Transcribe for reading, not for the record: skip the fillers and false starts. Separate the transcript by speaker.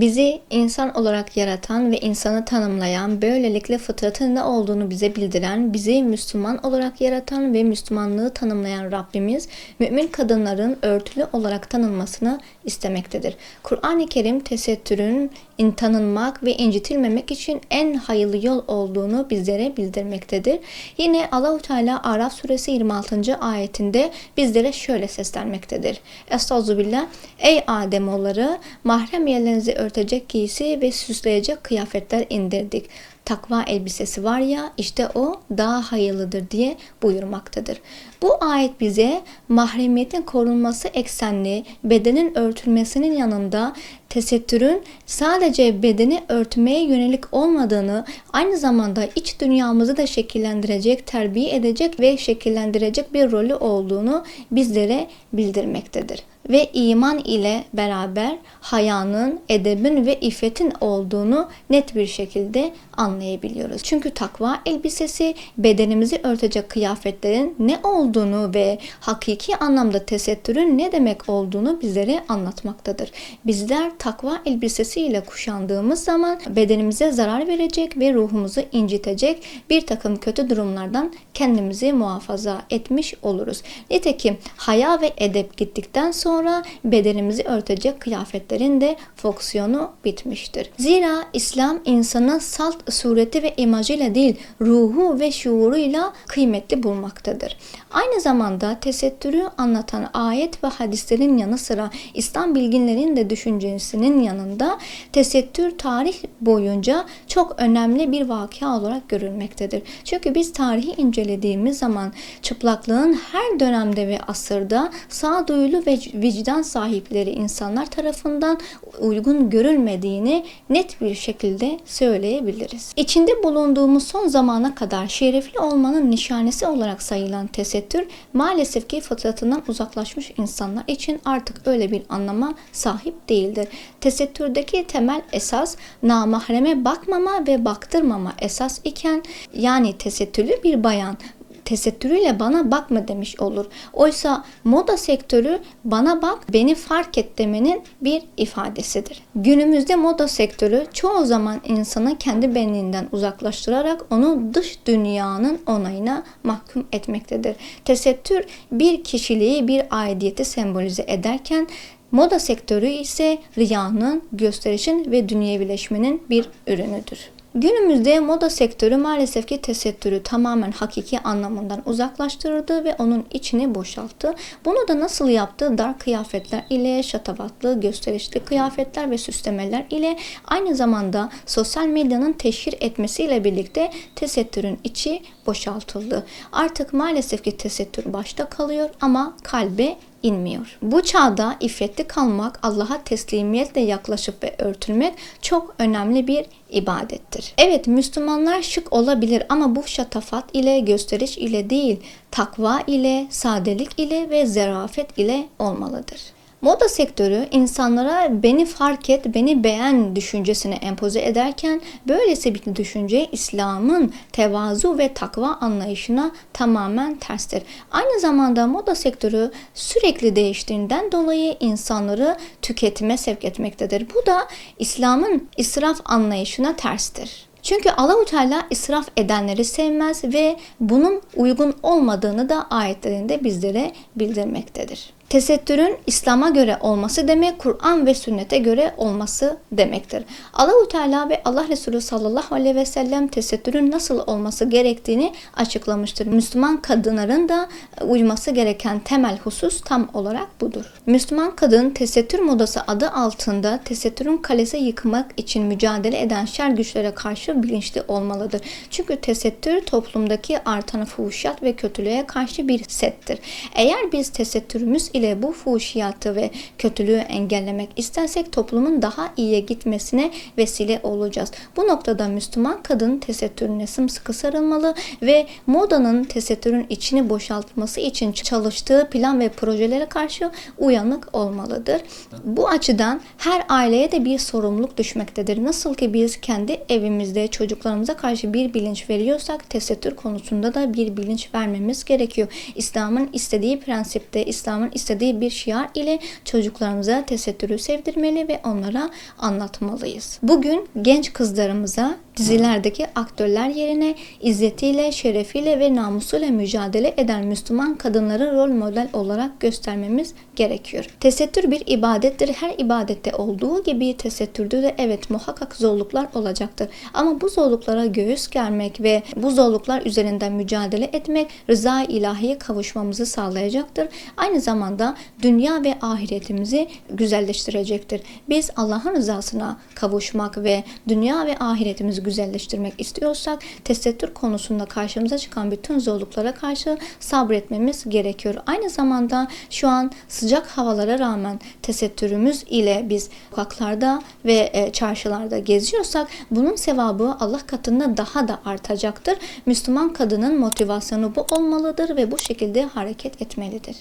Speaker 1: Bizi insan olarak yaratan ve insanı tanımlayan, böylelikle fıtratın ne olduğunu bize bildiren, bizi Müslüman olarak yaratan ve Müslümanlığı tanımlayan Rabbimiz, mümin kadınların örtülü olarak tanınmasını istemektedir. Kur'an-ı Kerim tesettürün tanınmak ve incitilmemek için en hayırlı yol olduğunu bizlere bildirmektedir. Yine Allah-u Teala Araf suresi 26. ayetinde bizlere şöyle seslenmektedir. Estağfirullah. Ey Ademoğulları, mahrem yerlerinizi örtecek giysi ve süsleyecek kıyafetler indirdik. Takva elbisesi var ya, işte o daha hayırlıdır diye buyurmaktadır. Bu ayet bize mahremiyetin korunması eksenli, bedenin örtülmesinin yanında tesettürün sadece bedeni örtmeye yönelik olmadığını, aynı zamanda iç dünyamızı da şekillendirecek, terbiye edecek ve şekillendirecek bir rolü olduğunu bizlere bildirmektedir. Ve iman ile beraber hayanın, edebin ve iffetin olduğunu net bir şekilde anlayabiliyoruz. Çünkü takva elbisesi bedenimizi örtecek kıyafetlerin ne olduğunu ve hakiki anlamda tesettürün ne demek olduğunu bizlere anlatmaktadır. Bizler takva elbisesi ile kuşandığımız zaman bedenimize zarar verecek ve ruhumuzu incitecek bir takım kötü durumlardan kendimizi muhafaza etmiş oluruz. Nitekim haya ve edep gittikten sonra bedenimizi örtecek kıyafetlerin de fonksiyonu bitmiştir. Zira İslam insanı salt sureti ve imajıyla değil, ruhu ve şuuruyla kıymetli bulmaktadır. Aynı zamanda tesettürü anlatan ayet ve hadislerin yanı sıra İslam bilginlerinin de düşüncesinin yanında tesettür tarih boyunca çok önemli bir vakıa olarak görülmektedir. Çünkü biz tarihi incelediğimiz zaman çıplaklığın her dönemde ve asırda sağduyulu ve vicdan sahipleri insanlar tarafından uygun görülmediğini net bir şekilde söyleyebiliriz. İçinde bulunduğumuz son zamana kadar şerefli olmanın nişanesi olarak sayılan tesettür maalesef ki fıtratından uzaklaşmış insanlar için artık öyle bir anlama sahip değildir. Tesettürdeki temel esas namahreme bakmama ve baktırmama esas iken, yani tesettürlü bir bayan tesettürüyle bana bakma demiş olur. Oysa moda sektörü bana bak, beni fark et demenin bir ifadesidir. Günümüzde moda sektörü çoğu zaman insanı kendi benliğinden uzaklaştırarak onu dış dünyanın onayına mahkum etmektedir. Tesettür bir kişiliği, bir aidiyeti sembolize ederken moda sektörü ise riyanın, gösterişin ve dünyevileşmenin bir ürünüdür. Günümüzde moda sektörü maalesef ki tesettürü tamamen hakiki anlamından uzaklaştırdı ve onun içini boşalttı. Bunu da nasıl yaptı? Dar kıyafetler ile, şatafatlı, gösterişli kıyafetler ve süslemeler ile, aynı zamanda sosyal medyanın teşhir etmesiyle birlikte tesettürün içi boşaltıldı. Artık maalesef ki tesettür başta kalıyor ama kalbe inmiyor. Bu çağda iffetli kalmak, Allah'a teslimiyetle yaklaşıp ve örtülmek çok önemli bir ibadettir. Evet, Müslümanlar şık olabilir ama bu şatafat ile, gösteriş ile değil, takva ile, sadelik ile ve zarafet ile olmalıdır. Moda sektörü insanlara beni fark et, beni beğen düşüncesini empoze ederken böylesi bir düşünce İslam'ın tevazu ve takva anlayışına tamamen terstir. Aynı zamanda moda sektörü sürekli değiştiğinden dolayı insanları tüketime sevk etmektedir. Bu da İslam'ın israf anlayışına terstir. Çünkü Allah-u Teala israf edenleri sevmez ve bunun uygun olmadığını da ayetlerinde bizlere bildirmektedir. Tesettürün İslam'a göre olması demek, Kur'an ve sünnete göre olması demektir. Allah-u Teala ve Allah Resulü sallallahu aleyhi ve sellem tesettürün nasıl olması gerektiğini açıklamıştır. Müslüman kadınların da uyması gereken temel husus tam olarak budur. Müslüman kadın tesettür modası adı altında tesettürün kalesi yıkmak için mücadele eden şer güçlere karşı bilinçli olmalıdır. Çünkü tesettür toplumdaki artan fuhuşiyat ve kötülüğe karşı bir settir. Eğer biz tesettürümüz ile bu fuhuşiyatı ve kötülüğü engellemek istersek toplumun daha iyiye gitmesine vesile olacağız. Bu noktada Müslüman kadın tesettürüne sımsıkı sarılmalı ve modanın tesettürün içini boşaltması için çalıştığı plan ve projelere karşı uyanık olmalıdır. Bu açıdan her aileye de bir sorumluluk düşmektedir. Nasıl ki biz kendi evimizde çocuklarımıza karşı bir bilinç veriyorsak tesettür konusunda da bir bilinç vermemiz gerekiyor. İslam'ın istediği prensipte, İslam'ın istediği istediği bir şiar ile çocuklarımıza tesettürü sevdirmeli ve onlara anlatmalıyız. Bugün genç kızlarımıza dizilerdeki aktörler yerine izzetiyle, şerefiyle ve namusuyla mücadele eden Müslüman kadınları rol model olarak göstermemiz gerekiyor. Tesettür bir ibadettir. Her ibadette olduğu gibi tesettürde de evet muhakkak zorluklar olacaktır. Ama bu zorluklara göğüs germek ve bu zorluklar üzerinden mücadele etmek rıza-i ilahiye kavuşmamızı sağlayacaktır. Aynı zamanda dünya ve ahiretimizi güzelleştirecektir. Biz Allah'ın rızasına kavuşmak ve dünya ve ahiretimizi güzelleştirmek istiyorsak tesettür konusunda karşımıza çıkan bütün zorluklara karşı sabretmemiz gerekiyor. Aynı zamanda şu an sıcak havalara rağmen tesettürümüz ile biz sokaklarda ve çarşılarda geziyorsak bunun sevabı Allah katında daha da artacaktır. Müslüman kadının motivasyonu bu olmalıdır ve bu şekilde hareket etmelidir.